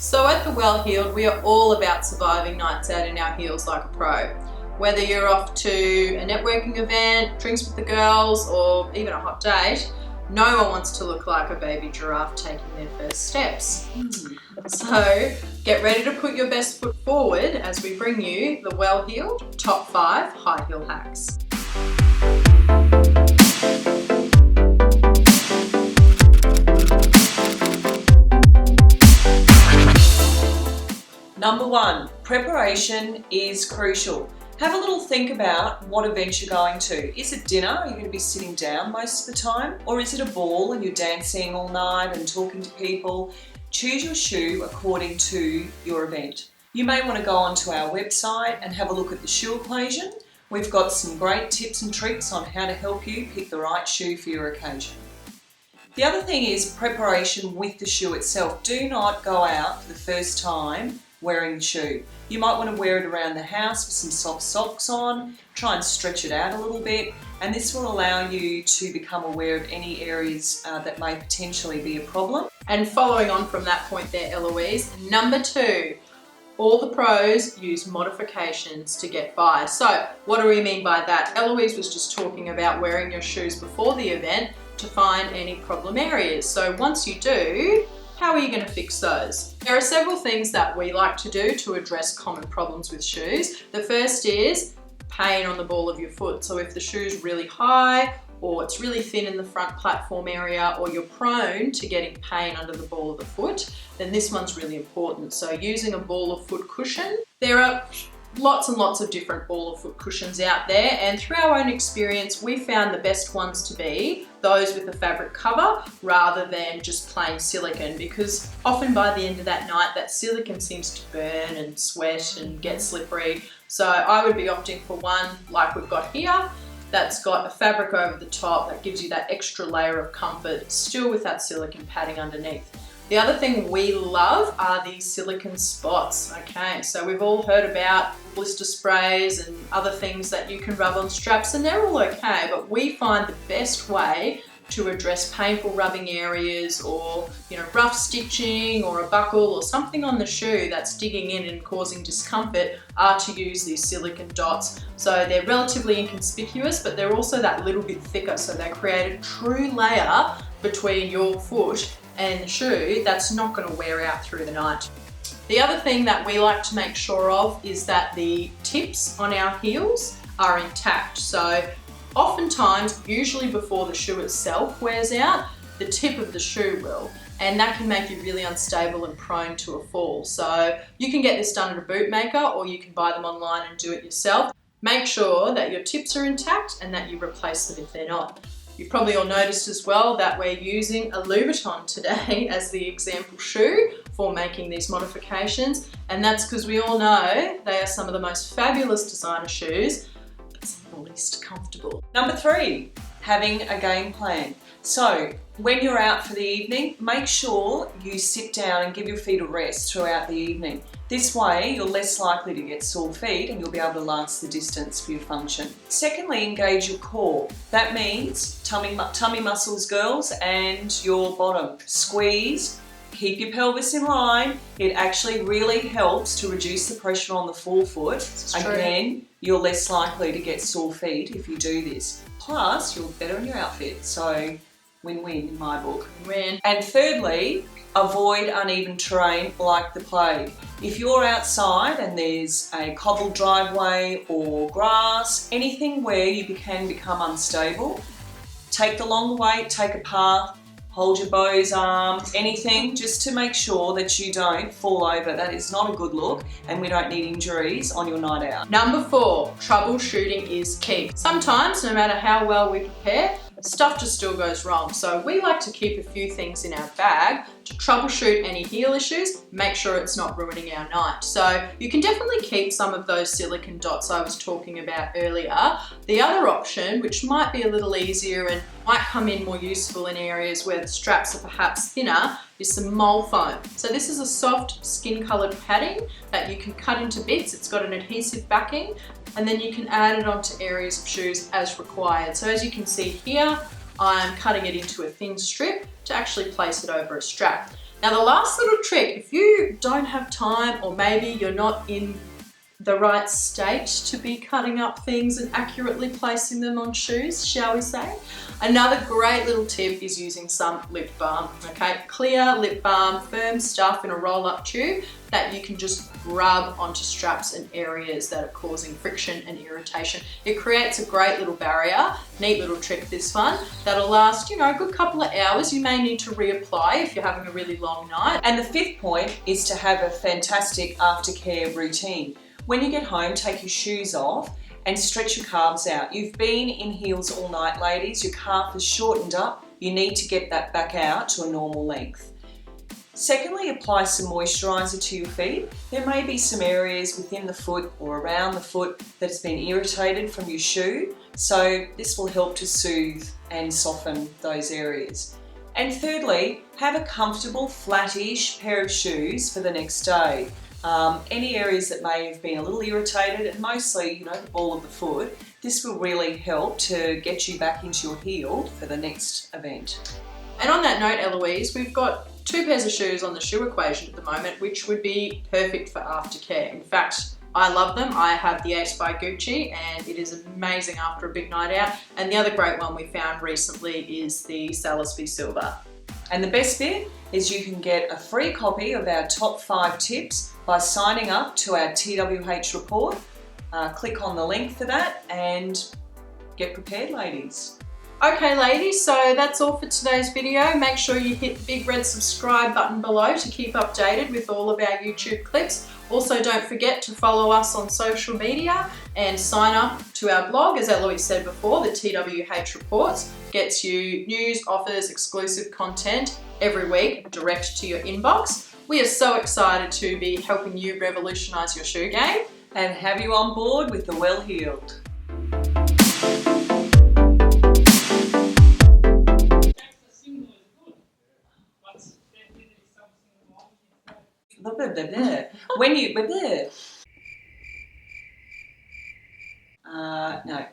So at The Well Heeled, we are all about surviving nights out in our heels like a pro. Whether you're off to a networking event, drinks with the girls, or even a hot date, no one wants to look like a baby giraffe taking their first steps. So get ready to put your best foot forward as we bring you The Well Heeled Top 5 High Heel Hacks. Number 1, preparation is crucial. Have a little think about what event you're going to. Is it dinner? Are you going to be sitting down most of the time? Or is it a ball and you're dancing all night and talking to people? Choose your shoe according to your event. You may want to go onto our website and have a look at the shoe equation. We've got some great tips and tricks on how to help you pick the right shoe for your occasion. The other thing is preparation with the shoe itself. Do not go out for the first time wearing the shoe. You might want to wear it around the house with some soft socks on, try and stretch it out a little bit, and this will allow you to become aware of any areas that may potentially be a problem. And following on from that point there, Eloise, number 2, all the pros use modifications to get by. So what do we mean by that? Eloise was just talking about wearing your shoes before the event to find any problem areas. So once you do, how are you going to fix those? There are several things that we like to do to address common problems with shoes. The first is pain on the ball of your foot. So if the shoe's really high or it's really thin in the front platform area, or you're prone to getting pain under the ball of the foot, then this one's really important. So using a ball of foot cushion. There are lots and lots of different ball of foot cushions out there, and through our own experience we found the best ones to be those with a fabric cover rather than just plain silicone, because often by the end of that night that silicone seems to burn and sweat and get slippery. So I would be opting for one like we've got here that's got a fabric over the top that gives you that extra layer of comfort, still with that silicone padding underneath. The other thing we love are these silicone spots. Okay, so we've all heard about blister sprays and other things that you can rub on straps, and they're all okay, but we find the best way to address painful rubbing areas, or rough stitching or a buckle or something on the shoe that's digging in and causing discomfort, are to use these silicone dots. So they're relatively inconspicuous, but they're also that little bit thicker, so they create a true layer between your foot and the shoe that's not going to wear out through the night. The other thing that we like to make sure of is that the tips on our heels are intact. So oftentimes, usually before the shoe itself wears out, the tip of the shoe will, and that can make you really unstable and prone to a fall. So you can get this done at a boot maker, or you can buy them online and do it yourself. Make sure that your tips are intact and that you replace them if they're not. You've probably all noticed as well that we're using a Louboutin today as the example shoe for making these modifications, and that's because we all know they are some of the most fabulous designer shoes, but some of the least comfortable. Number 3, having a game plan. So when you're out for the evening, make sure you sit down and give your feet a rest throughout the evening. This way you're less likely to get sore feet and you'll be able to last the distance for your function. Secondly, engage your core. That means tummy muscles, girls, and your bottom. Squeeze, keep your pelvis in line. It actually really helps to reduce the pressure on the forefoot. Again, you're less likely to get sore feet if you do this. Plus, you'll look better in your outfit. So win-win in my book. Win. And thirdly, avoid uneven terrain like the plague. If you're outside and there's a cobbled driveway or grass, anything where you can become unstable, take the longer way, take a path, hold your beau's arm, anything, just to make sure that you don't fall over. That is not a good look, and we don't need injuries on your night out. Number 4, troubleshooting is key. Sometimes, no matter how well we prepare, stuff just still goes wrong. So we like to keep a few things in our bag to troubleshoot any heel issues, make sure it's not ruining our night. So you can definitely keep some of those silicone dots I was talking about earlier. The other option, which might be a little easier and might come in more useful in areas where the straps are perhaps thinner, is some mole foam. So this is a soft skin colored padding that you can cut into bits. It's got an adhesive backing, and then you can add it onto areas of shoes as required. So as you can see here, I'm cutting it into a thin strip to actually place it over a strap. Now the last little trick, if you don't have time or maybe you're not in the right state to be cutting up things and accurately placing them on shoes, shall we say? Another great little tip is using some lip balm, okay? Clear lip balm, firm stuff in a roll-up tube that you can just rub onto straps and areas that are causing friction and irritation. It creates a great little barrier, neat little trick this one, that'll last, you know, a good couple of hours. You may need to reapply if you're having a really long night. And the fifth point is to have a fantastic aftercare routine. When you get home, take your shoes off and stretch your calves out. You've been in heels all night, ladies. Your calf is shortened up. You need to get that back out to a normal length. Secondly, apply some moisturiser to your feet. There may be some areas within the foot or around the foot that has been irritated from your shoe, so this will help to soothe and soften those areas. And thirdly, have a comfortable, flattish pair of shoes for the next day. Any areas that may have been a little irritated, and mostly, you know, the ball of the foot, this will really help to get you back into your heel for the next event. And on that note, Eloise, we've got 2 pairs of shoes on the shoe equation at the moment, which would be perfect for aftercare. In fact, I love them. I have the Ace by Gucci and it is amazing after a big night out. And the other great one we found recently is the Salisbury Silver. And the best bit is you can get a free copy of our top 5 tips by signing up to our TWH report. Click on the link for that and get prepared, ladies. Okay ladies, so that's all for today's video. Make sure you hit the big red subscribe button below to keep updated with all of our YouTube clips. Also, don't forget to follow us on social media and sign up to our blog. As Eloise said before, the TWH Reports gets you news, offers, exclusive content every week direct to your inbox. We are so excited to be helping you revolutionise your shoe game And have you on board with the well-heeled. When you, no.